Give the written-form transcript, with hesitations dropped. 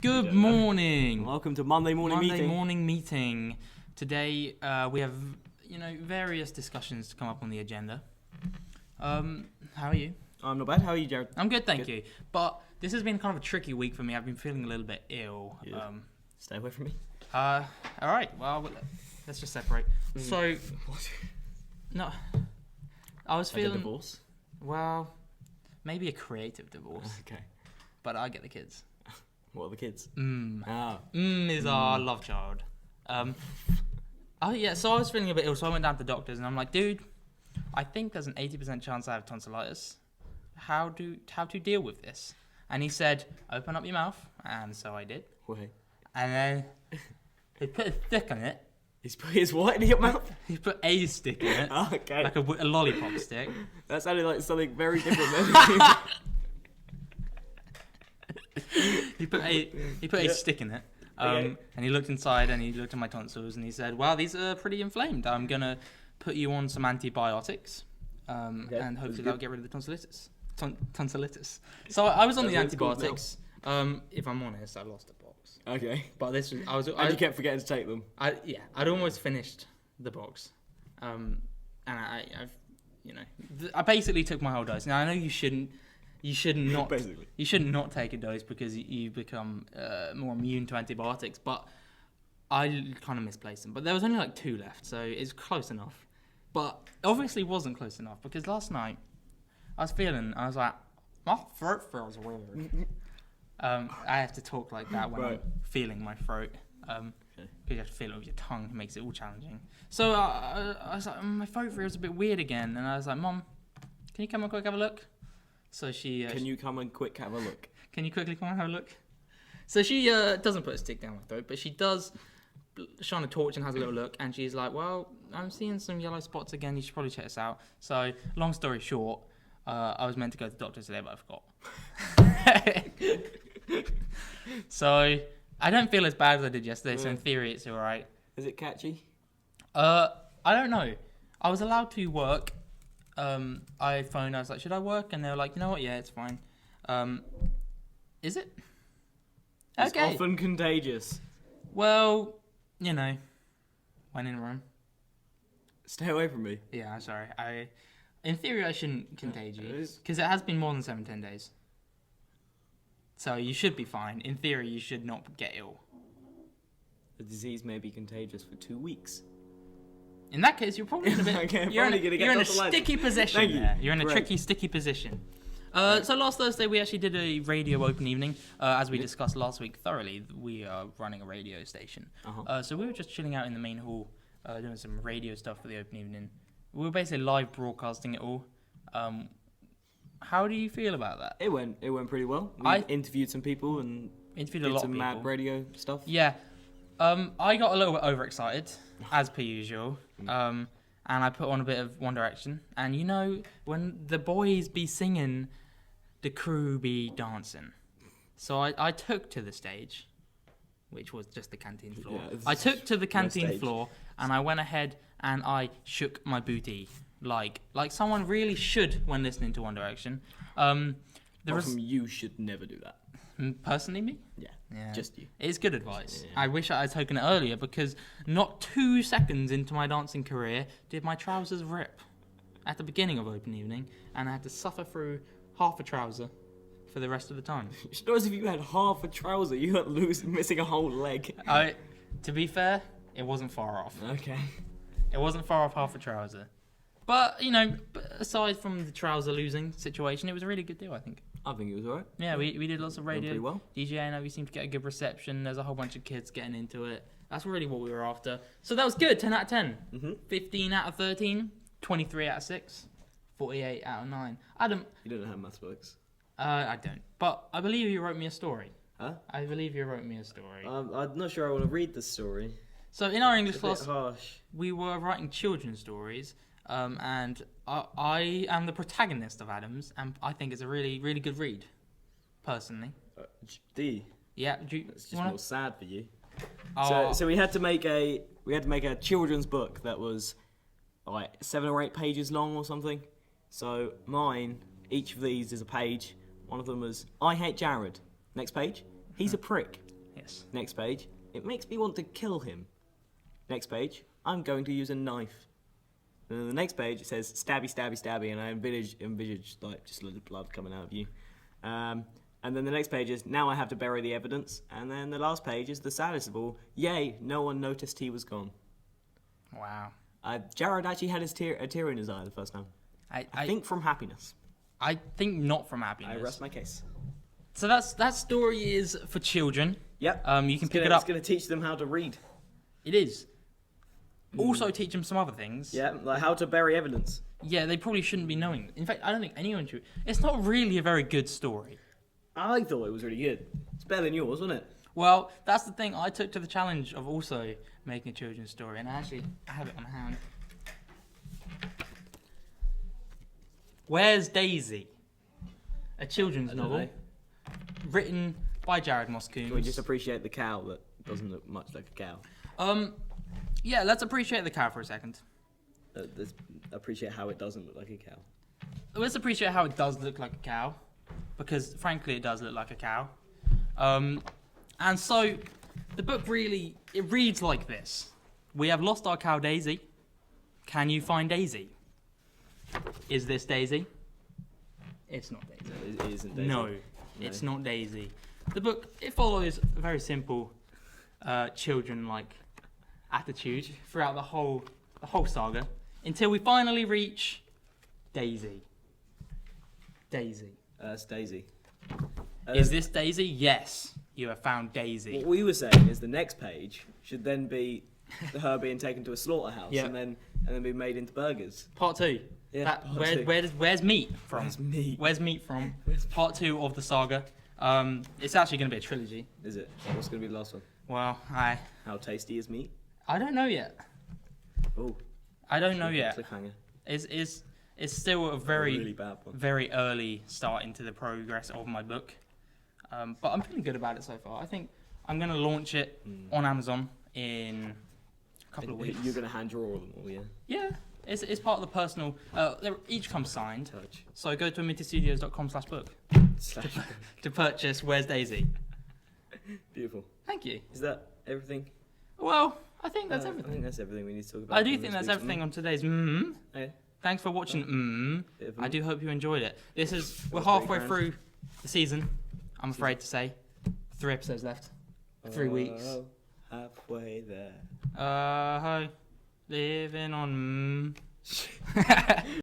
Good morning. Welcome to Monday morning meeting. Today we have, various discussions to come up on the agenda. How are you? I'm not bad. How are you, Jared? I'm good, thank you. But this has been kind of a tricky week for me. I've been feeling a little bit ill. Yeah. Stay away from me. All right. Well, let's just separate. So, What? no, I was Like feeling. a divorce? Well, maybe a creative divorce, Okay. but I get the kids. What are the kids? Ah. Is our love child. So I was feeling a bit ill, so I went down to the doctors, and I'm like, dude, I think there's an 80% chance I have tonsillitis. How to deal with this? And he said, open up your mouth, and so I did. Wait. And then he put a stick on it. He's put his what in your mouth? He put a stick in it. Okay. Like a lollipop stick. That sounded like something very different then. He put a stick in it. Okay. And he looked inside and he looked at my tonsils and he said, "Well, these are pretty inflamed. I'm gonna put you on some antibiotics, Okay. and hopefully that'll get rid of the tonsillitis." So I was on the That's what it's antibiotics. If I'm honest, I lost a box. Okay. But this was And you kept forgetting to take them. I'd almost finished the box, and I basically took my whole dose. Now I know you shouldn't not Basically. you should not take a dose because you become more immune to antibiotics. But I kind of misplaced them. But there was only like 2 left, so it's close enough. But obviously wasn't close enough because last night I was like, my throat feels weird. I have to talk like that when I'm feeling my throat. Because you have to feel it with your tongue. It makes it all challenging. So I was like, my throat feels a bit weird again. And I was like, Mom, can you come and quick have a look? So she... Can you come and quick have a look? Can you quickly come and have a look? So she doesn't put a stick down my throat, but she does shine a torch and has a little look. And she's like, well, I'm seeing some yellow spots again. You should probably check this out. So long story short, I was meant to go to the doctor today, but I forgot. So I don't feel as bad as I did yesterday. So in theory, it's all right. Is it catchy? I don't know. I was allowed to work. I phoned. I was like, should I work? And they were like, you know what? Yeah, it's fine. Is it? It's Okay. often contagious. Well, when in Rome. Stay away from me. Yeah, I'm sorry. In theory, I shouldn't contage you because it has been more than 7-10 days. So you should be fine. In theory, you should not get ill. The disease may be contagious for 2 weeks. In that case, you're probably in a bit. Okay, you're in a tonsillitis. sticky position. Thank you. There. You're in a Great. tricky, sticky position. So last Thursday we actually did a radio open evening. As we discussed last week thoroughly, we are running a radio station. So we were just chilling out in the main hall, doing some radio stuff for the open evening. We were basically live broadcasting it all. How do you feel about that? It went pretty well. We interviewed some people and Interviewed did a lot some of people. mad radio stuff. Yeah. I got a little bit overexcited, as per usual. And I put on a bit of One Direction. And when the boys be singing, the crew be dancing. So I took to the stage, which was just the canteen floor. Yeah, I took to the canteen stage. floor and I went ahead and I shook my booty like someone really should when listening to One Direction. You should never do that. Personally, me? Yeah, just you. It's good advice. Yeah. I wish I had taken it earlier because not 2 seconds into my dancing career did my trousers rip at the beginning of open evening, and I had to suffer through half a trouser for the rest of the time. It's not as if you had half a trouser. You were missing a whole leg. To be fair, it wasn't far off. Okay. It wasn't far off half a trouser. But, aside from the trouser losing situation, it was a really good deal, I think. I think it was alright. Yeah, we did lots of radio. Pretty well. DJing, we seemed to get a good reception. There's a whole bunch of kids getting into it. That's really what we were after. So that was good. 10 out of 10. 15 out of 13. 23 out of 6. 48 out of 9. Adam. You don't have maths books. I don't. But I believe you wrote me a story. Huh? I believe you wrote me a story. I'm not sure I want to read the story. So in our English It's a bit class, harsh. we were writing children's stories. And I am the protagonist of Adams, and I think it's a really, really good read, personally. D. Yeah, It's just more sad for you. Oh. So we had to make a children's book that was like 7 or 8 pages long or something. So mine, each of these is a page. One of them was I hate Jared. Next page, he's a prick. Yes. Next page, it makes me want to kill him. Next page, I'm going to use a knife. And then the next page, it says stabby, stabby, stabby, and I envisage like just a little blood coming out of you. And then the next page is, now I have to bury the evidence. And then the last page is the saddest of all. Yay, no one noticed he was gone. Wow. Jared actually had a tear in his eye the first time. I think from happiness. I think not from happiness. I rest my case. So that story is for children. Yep. You can pick it up. It's going to teach them how to read. It is. Also teach them some other things. Yeah, like how to bury evidence. Yeah, they probably shouldn't be knowing. In fact, I don't think anyone should. It's not really a very good story. I thought it was really good. It's better than yours, wasn't it? Well, that's the thing. I took to the challenge of also making a children's story, and I have it on hand. Where's Daisy? A children's novel written by Jared moss-coomes. Can we just appreciate the cow that doesn't look much like a cow? Yeah, let's appreciate the cow for a second. Let's appreciate how it doesn't look like a cow. Let's appreciate how it does look like a cow, because frankly, it does look like a cow. And so, the book it reads like this. We have lost our cow Daisy. Can you find Daisy? Is this Daisy? It's not Daisy. It isn't Daisy. No, it's not Daisy. The book, it follows a very simple, children-like attitude throughout the whole saga, until we finally reach Daisy. Daisy. It's Daisy. Is this Daisy? Yes, you have found Daisy. What we were saying is the next page should then be her being taken to a slaughterhouse, Yeah. and then be made into burgers. Part 2. Yeah, part two. Where's meat from? Where's meat? Where's meat from? Part 2 of the saga. It's actually going to be a trilogy. Is it? What's going to be the last one? Well, How tasty is meat? I don't know yet. Oh. I don't know yet. Cliffhanger. It's still a very really bad one. very early start into the progress of my book, but I'm feeling good about it so far. I think I'm going to launch it on Amazon in a couple of weeks. You're going to hand draw them all, yeah? Yeah, it's part of the personal. Each comes signed. Touch. So go to amitiestudios.com/book to purchase Where's Daisy. Beautiful. Thank you. Is that everything? Well, I think that's I everything. think that's everything we need to talk about. I do think that's everything on today's Okay. Thanks for watching Bit of I do hope you enjoyed it. We're That's halfway pretty grand. through the season, I'm afraid to say. 3 episodes left. 3 weeks. Halfway there. Living on